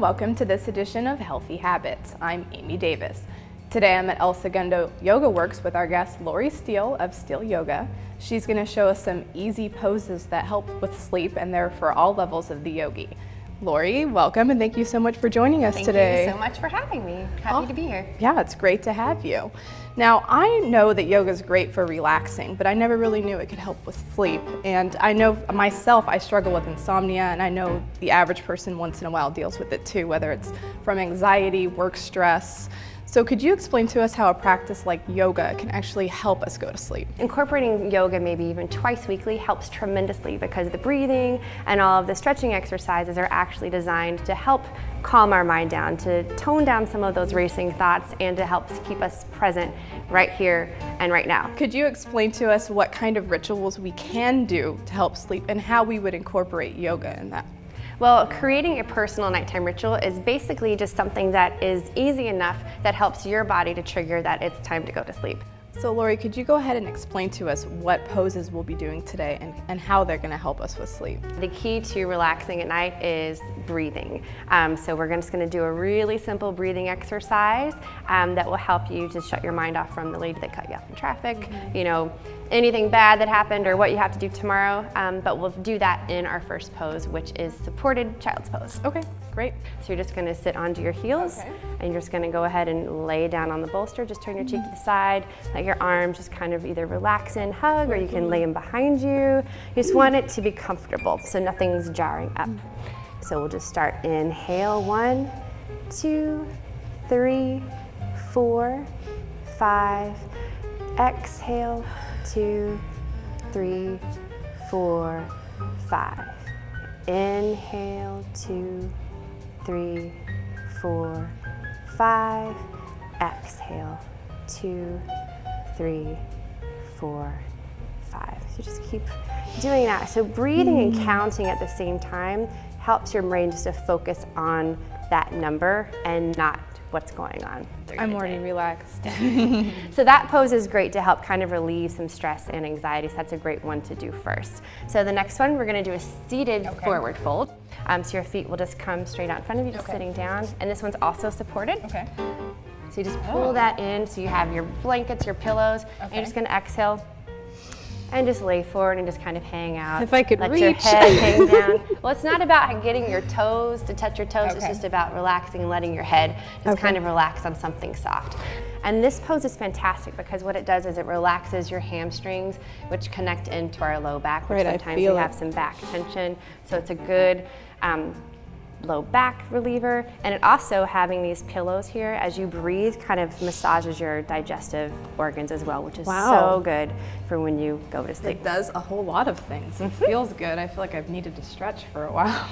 and welcome to this edition of Healthy Habits. I'm Amie Davis. Today I'm at El Segundo Yoga Works with our guest Lori Steele of Steele Yoga. She's going to show us some easy poses that help with sleep, and they're for all levels of the yogi. Lori, welcome, and thank you so much for joining us today. Thank you so much for having me. Happy to be here. Yeah, it's great to have you. Now, I know that yoga is great for relaxing, but I never really knew it could help with sleep. And I know myself, I struggle with insomnia, and I know the average person once in a while deals with it too, whether it's from anxiety, work stress. So could you explain to us how a practice like yoga can actually help us go to sleep? Incorporating yoga maybe even twice weekly helps tremendously because the breathing and all of the stretching exercises are actually designed to help calm our mind down, to tone down some of those racing thoughts, and to help keep us present right here and right now. Could you explain to us what kind of rituals we can do to help sleep and how we would incorporate yoga in that? Well, creating a personal nighttime ritual is basically just something that is easy enough that helps your body to trigger that it's time to go to sleep. So Lori, could you go ahead and explain to us what poses we'll be doing today and how they're going to help us with sleep? The key to relaxing at night is breathing. So we're just going to do a really simple breathing exercise that will help you to shut your mind off from the lady that cut you off in traffic, you know, anything bad that happened or what you have to do tomorrow. But we'll do that in our first pose, which is supported child's pose. Okay, great. So you're just going to sit onto your heels, and you're just going to go ahead and lay down on the bolster. Just turn your cheek to the side, let your arms just kind of either relax and hug, or you can lay them behind you. You just want it to be comfortable so nothing's jarring up. So we'll just start. Inhale, 1, 2, 3, 4, 5. Exhale, 2, 3, 4, 5. Inhale, 2, 3, 4, 5. Exhale, 2, 3, 4, 5. So just keep doing that. So breathing and counting at the same time helps your brain just to focus on that number and not what's going on. I'm already relaxed. So that pose is great to help kind of relieve some stress and anxiety. So that's a great one to do first. So the next one, we're going to do a seated forward fold. So your feet will just come straight out in front of you, just sitting down. And this one's also supported. Okay. So you just pull that in, so you have your blankets, your pillows, and you're just going to exhale and just lay forward and just kind of hang out. If I could Let reach. your head hang down. Well, it's not about getting your toes to touch your toes. It's just about relaxing and letting your head just kind of relax on something soft. And this pose is fantastic because what it does is it relaxes your hamstrings, which connect into our low back, which sometimes we have some back tension. So it's a good low back reliever, and it also, having these pillows here as you breathe, kind of massages your digestive organs as well, which is so good for when you go to sleep. It does a whole lot of things. It feels good. I feel like I've needed to stretch for a while.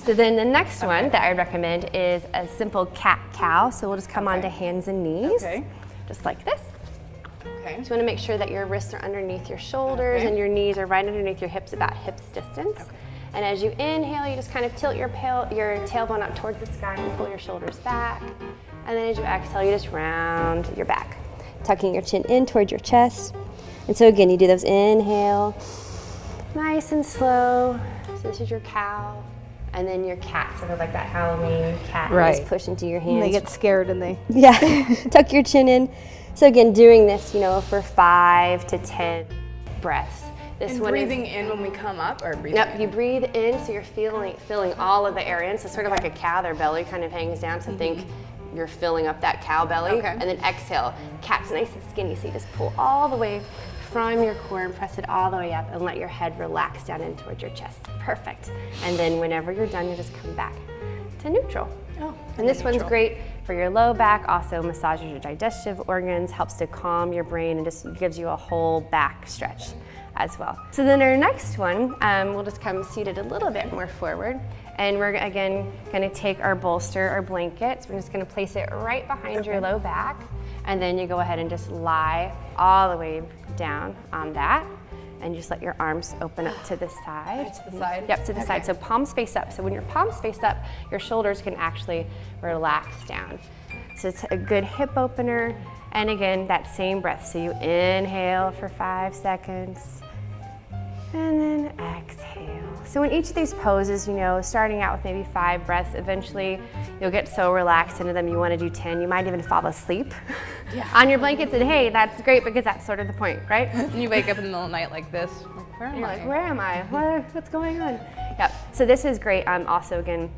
So then the next one that I recommend is a simple cat-cow. So we'll just come onto hands and knees, just like this. So you want to make sure that your wrists are underneath your shoulders and your knees are right underneath your hips, about hips distance. And as you inhale, you just kind of tilt your tailbone up towards the sky and pull your shoulders back. And then as you exhale, you just round your back, tucking your chin in towards your chest. And so again, you do those inhale, nice and slow. So this is your cow. And then your cat, sort of like that Halloween cat. Just push into your hands. And they get scared and they... tuck your chin in. So again, doing this, you know, for 5 to 10 breaths. This and breathing in when we come up, or breathing in? You breathe in, so you're filling all of the air in. So sort of like a cow, their belly kind of hangs down. So think you're filling up that cow belly. And then exhale, cat's nice and skinny. So you just pull all the way from your core and press it all the way up and let your head relax down in towards your chest. Perfect. And then whenever you're done, you just come back to neutral. And this one's great for your low back, also massages your digestive organs, helps to calm your brain, and just gives you a whole back stretch as well. So then our next one, we'll just come seated a little bit more forward, and we're again going to take our bolster or blankets. We're just going to place it right behind your low back, and then you go ahead and just lie all the way down on that, and just let your arms open up to the side. Right to the side? Yep, to the side. So palms face up. So when your palms face up, your shoulders can actually relax down. So it's a good hip opener. And again, that same breath. So you inhale for 5 seconds, and then exhale. So in each of these poses, you know, starting out with maybe 5 breaths, eventually you'll get so relaxed into them you want to do 10. You might even fall asleep on your blankets, and hey, that's great because that's sort of the point, right? And you wake up in the middle of the night like this, like, where am You're I? like, where am I? What's going on? Yep. So this is great. Also, again,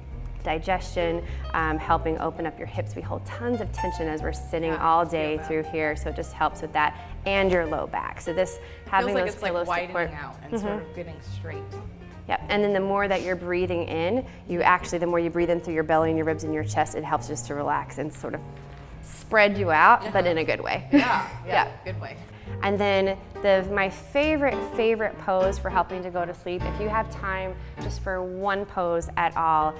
digestion, helping open up your hips. We hold tons of tension as we're sitting all day through here, so it just helps with that, and your low back. So this having Feels like those it's like pillow widening support. out and sort of getting straight. Yep. And then the more that you're breathing in, the more you breathe in through your belly and your ribs and your chest, it helps just to relax and sort of spread you out, but in a good way. Yeah, good way. And then my favorite pose for helping to go to sleep, if you have time just for one pose at all,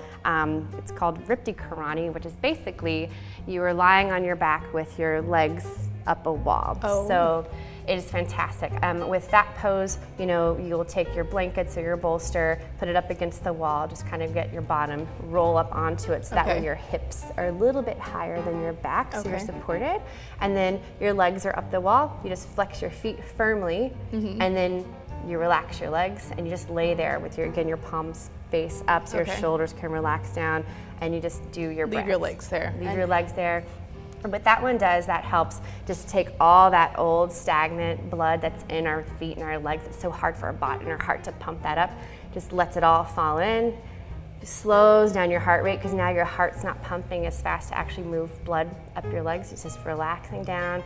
it's called Ripti Karani, which is basically you are lying on your back with your legs up a wall. So it is fantastic. With that pose, you know, you'll take your blankets or your bolster, put it up against the wall, just kind of get your bottom, roll up onto it so that way your hips are a little bit higher than your back, so you're supported. And then your legs are up the wall. You just flex your feet firmly, and then you relax your legs, and you just lay there with your palms face up so your shoulders can relax down, and you just do your breaths. Leave your legs there. Leave your legs there. And what that one does, that helps just take all that old stagnant blood that's in our feet and our legs. It's so hard for our body and our heart to pump that up. Just lets it all fall in. Slows down your heart rate because now your heart's not pumping as fast to actually move blood up your legs. It's just relaxing down.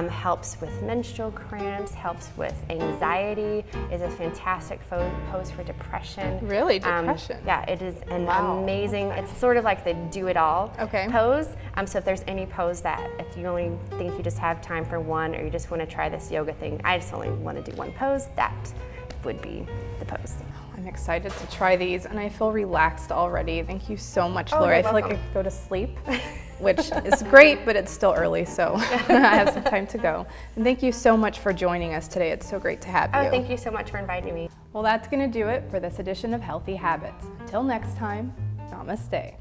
Helps with menstrual cramps, helps with anxiety, is a fantastic pose for depression. Really? Depression? Yeah, it is an amazing, it's sort of like the do-it-all pose. So if there's any pose that, if you only think you just have time for one or you just want to try this yoga thing, I just only want to do one pose, that would be the pose. I'm excited to try these, and I feel relaxed already. Thank you so much, Lori. I feel like I could go to sleep, which is great, but it's still early, so I have some time to go. And thank you so much for joining us today. It's so great to have you. Oh, thank you so much for inviting me. Well, that's going to do it for this edition of Healthy Habits. Until next time, namaste.